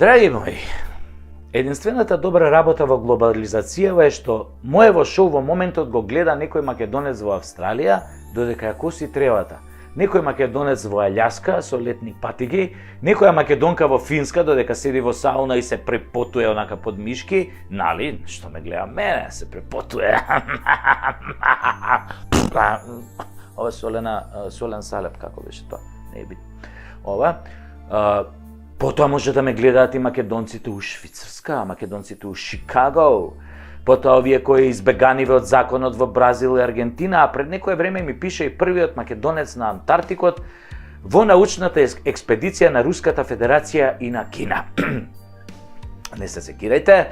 Драги мои, единствената добра работа во глобализацијава е што моево шоу во моментот го гледа некој македонец во Австралија додека ја коси тревата, некој македонец во Аљаска со летни патиги, некоја македонка во Финска додека седи во сауна и се препотуе онака под мишки, нали, што ме гледа мене, се препотуе. Ова солен салеп, како беше тоа, не е бит. Ова, потоа може да ме гледаат и македонците у Швицарска, македонците у Шикаго, потоа овие кои избеганиве од законот во Бразил и Аргентина, а пред некое време ми пише и првиот македонец на Антарктикот во научната експедиција на Руската Федерација и на Кина. Не се секирајте,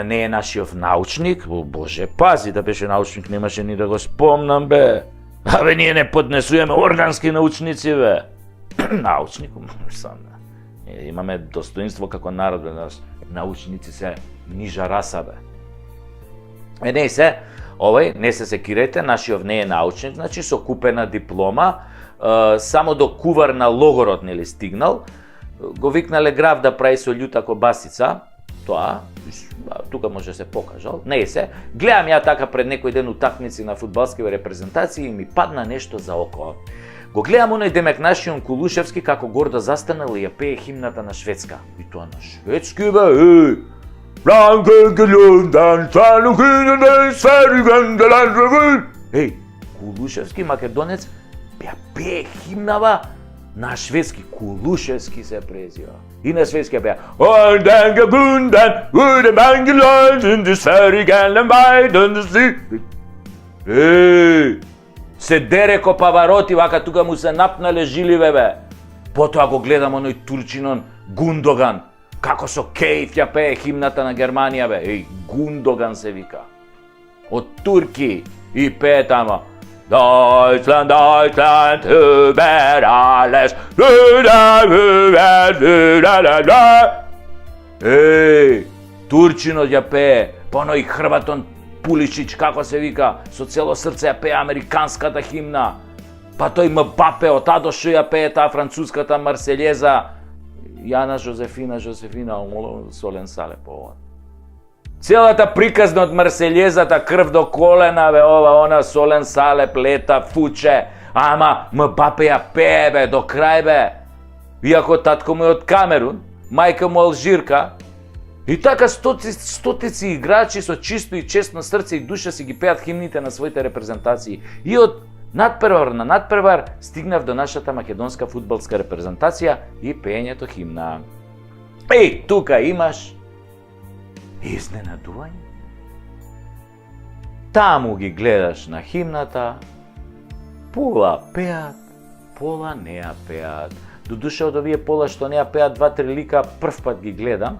не е нашиот научник, боже, пази да беше научник, немаше ни да го спомнам, бе. Абе, ние не поднесуваме органски научници, бе. Научник, сам, бе. Имаме достоинство како народ, бе, научници се нижа раса, бе. Не се, овој, не се секирајте, нашиот не е научник, значи со купена диплома, само до кувар на логорот нели стигнал, го викнале граф да прави со љута кобасица, тоа, тука може да се покажал, не се, гледам ја така пред некој ден утакмици на фудбалски репрезентации и ми падна нешто за око. Го гледам оној Демек нашиот Кулушевски како гордо застанал и ја пее химната на Шведска. И тоа на шведски, бе, Еј, Кулушевски македонец ја пее химнава на шведски, Кулушевски се презива. И на шведски беа се дере ко Павароти, вака тука му се напнале жиливе, бе. Потоа го гледам оној турчинон Гундоган, како со кејф ја пее химната на Германија, бе. Еј, Гундоган се вика. Од турки и пее тамо. Deutschland, Deutschland, über alles. Еј, турчинот ја пее, поно и Хрватон Пулишич, како се вика, со цело срце ја пее американската химна. Па тој Мбапе, од Адо што ја пее таа француската Марселјеза. Јана Жозефина, солен салеп ова. Целата приказна од Марселјезата, крв до колена, бе, ова, она, солен салеп, лета, фуче. Ама Мбапе ја пее, бе, до крај, бе. Иако татко му е од Камерун, мајка му алжирка. И така стотици играчи со чисто и честно срце и душа си ги пеат химните на своите репрезентации. И од надпревар на надпревар стигнав до нашата македонска фудбалска репрезентација и пеењето химна. Еј, тука имаш изненадување. Таму ги гледаш на химната, пола пеат, пола не ја пеат. Додуша од овие пола што не ја пеат, 2-3 лика прв пат ги гледам.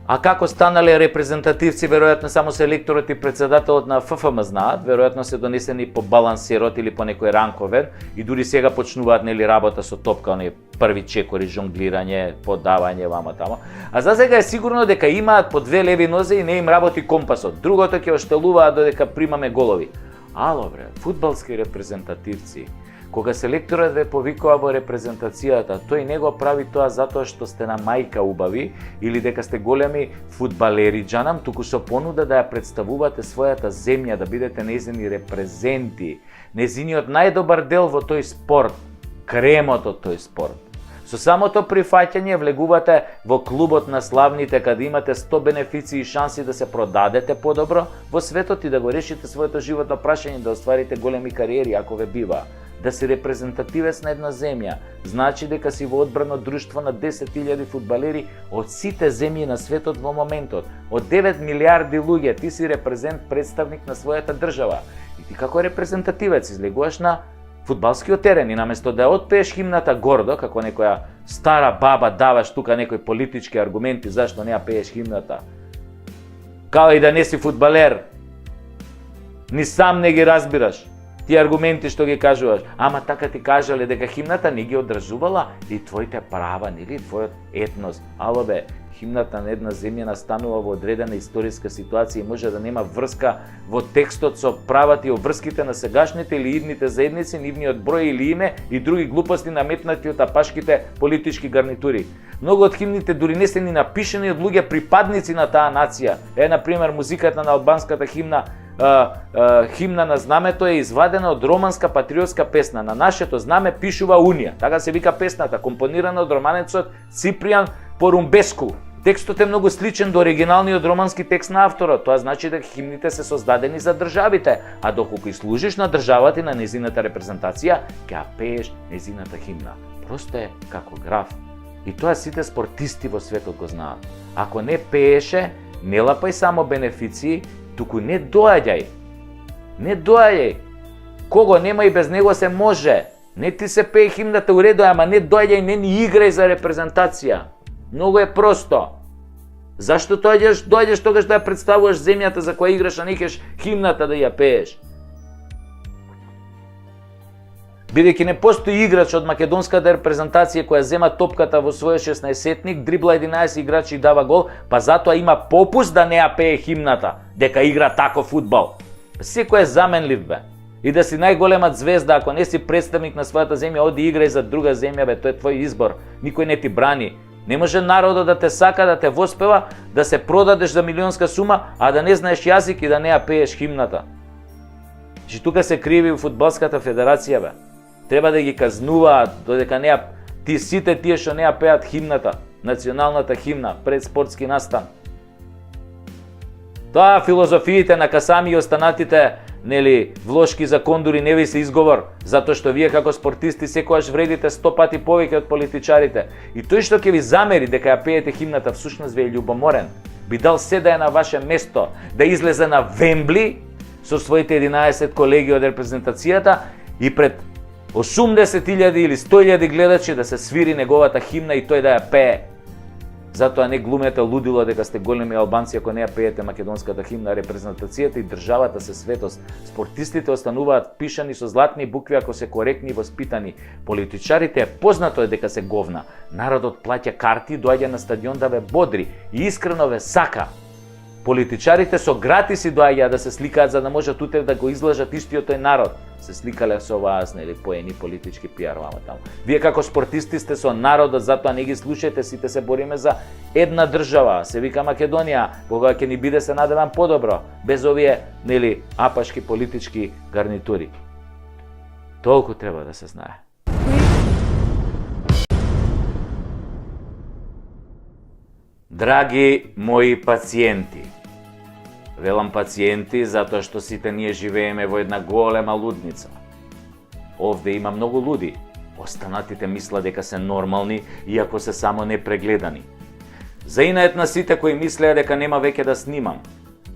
А како станале репрезентативци, веројатно само селекторот и председателот на ФФМ знаат, веројатно се донесени по балансирот или по некој ранковен и дури сега почнуваат нели работа со топка, оние први чекори, жонглирање, подавање вама тамо. А за сега е сигурно дека имаат по 2 леви нозе и не им работи компасот. Другото ќе оштелуваат додека примаме голови. Ало бре, фудбалски репрезентативци. Кога селекторот ве повикува во репрезентацијата, тој не го прави тоа затоа што сте на мајка убави или дека сте големи фудбалери джанам, туку со понуда да ја представувате својата земја, да бидете нејзини репрезенти, нејзиниот најдобар дел во тој спорт, кремот од тој спорт. Со самото прифаќање влегувате во клубот на славните, каде имате 100 бенефиции и шанси да се продадете подобро во светот и да го решите своето животно прашање, да остварите големи кариери ако ве бива. Да си репрезентативец на една земја, значи дека си во одбрано друштво на 10.000 фудбалери од сите земји на светот во моментот. Од 9 милиарди луѓе ти си представник на својата држава. И ти како репрезентативец излегуваш на фудбалскиот терен и наместо да отпееш химната гордо, како некоја стара баба даваш тука некои политички аргументи зашто не ја пееш химната. Као и да не си фудбалер, ни сам не ги разбираш. Тие аргументи што ги кажуваш, ама така ти кажале дека химната не ги одржувала и твоите права, нели, твојот етнос. Ало бе, химната на една земја настанува во одредена историска ситуација и може да нема врска во текстот со правата и обврските на сегашните или идните заедници, нивниот број или име и други глупости наметнати од апашките политички гарнитури. Многу од химните дури не се ни напишани од луѓе припадници на таа нација. На пример, музиката на албанската химна, химна на знамето е извадена од романска патриотска песна. На нашето знаме пишува Унија. Така се вика песната, компонирана од романецот Ципријан Порумбеску. Текстот е многу сличен до оригиналниот романски текст на авторот. Тоа значи дека химните се создадени за државите, а доколку и служиш на државата и на незината репрезентација, ќе пееш незината химна. Просто е како граф. И тоа сите спортисти во светот го знаат. Ако не пееше, не лапај само бенефиции, туку не доаѓај. Не доаѓај. Кого нема и без него се може. Не ти се пее химната у реду, ама не доаѓај, не ни играј за репрезентација. Многу е просто. Зашто доаѓаш тогаш да ја представуваш земјата за која играш, а не кеш химната да ја пееш? Бидејќи не постои играч од македонската репрезентација која зема топката во својот 16-сетник, дрибла 11 играчи и дава гол, па затоа има попуст да не ја пее химната, дека игра тако фудбал. Секој е заменлив, бе. И да си најголемат звезда, ако не си представник на својата земја, оди играј за друга земја, бе, тоа е твој избор. Никој не ти брани. Не може народот да те сака, да те воспева, да се продадеш за милионска сума, а да не знаеш јазик и да не ја пееш химната. Че тука се криви у фудбалската федерација, бе. Треба да ги казнуваат, додека не ја сите тие што не ја пеат химната, националната химна пред спортски настан. Тоа филозофиите на Касами и останатите, нели, влошки за кондури не ви се изговор, затоа што вие како спортисти секогаш вредите 100 пати повеќе од политичарите. И тој што ќе ви замери дека ја пеете химната, всушност ви е љубоморен. Би дал се да е на ваше место, да излезе на Вембли со своите 11 колеги од репрезентацијата и пред 80.000 или 100.000 гледачи да се свири неговата химна и тој да ја пее. Затоа не глумете лудило дека сте големи албанци ако не ја пеете македонската химна. Репрезентацијата и државата се светост. Спортистите остануваат пишани со златни букви ако се коректни и воспитани. Политичарите е познато дека се говна. Народот плаќа карти, доаѓа на стадион да ве бодри и искрено ве сака. Политичарите со гратиси доаѓаат да се сликаат за да можат утре да го излажат истиот тој народ. Се сликале со вас, нели, поени политички пиар вама таму. Вие како спортисти сте со народот, затоа не ги слушајте, сите се бориме за една држава, се вика Македонија, кога ќе ни биде се надевам подобро, без овие, нели, апашки политички гарнитури. Толку треба да се знае. Драги мои пациенти, велам пациенти затоа што сите ние живееме во една голема лудница. Овде има многу луди. Останатите мислат дека се нормални, иако се само непрегледани. Заинает на сите кои мислеа дека нема веќе да снимам.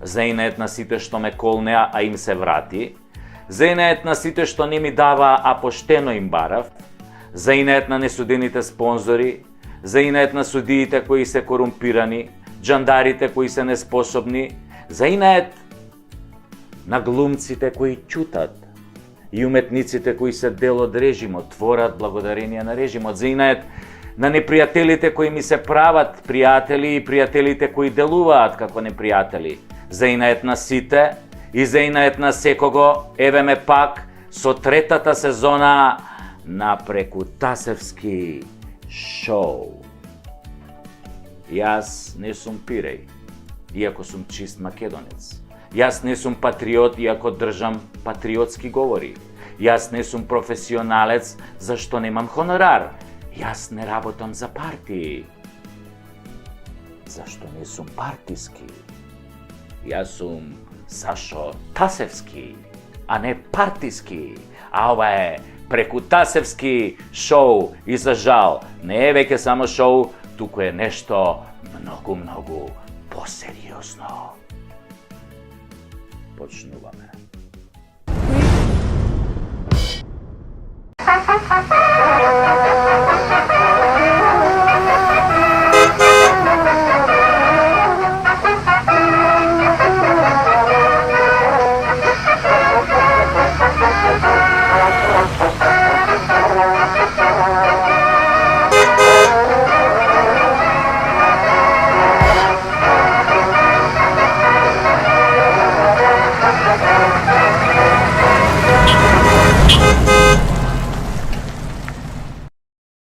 Заинает на сите што ме колнеа, а им се врати. Заинает на сите што не ми дава, а поштено им барав. Заинает на несудените спонзори. Заинает на судиите кои се корумпирани. Джандарите кои се неспособни. Заинает на глумците кои ќутат и уметниците кои се дел од режимот, творат благодарение на режимот. Заинает на непријателите кои ми се прават пријатели и пријателите кои делуваат како непријатели. Заинает на сите и заинает на секого, еве ме пак со третата сезона на Прекутасевски шоу. Јас не сум пиреј, иако сум чист македонец. Јас не сум патриот, иако држам патриотски говори. Јас не сум професионалец, зашто немам хонорар. Јас не работам за партии, зашто не сум партиски. Јас сум Сашо Тасевски, а не партиски. А ова е Прекутасевски шоу и за жал не е веќе само шоу, туку е нешто многу посериозно. Почнуваме.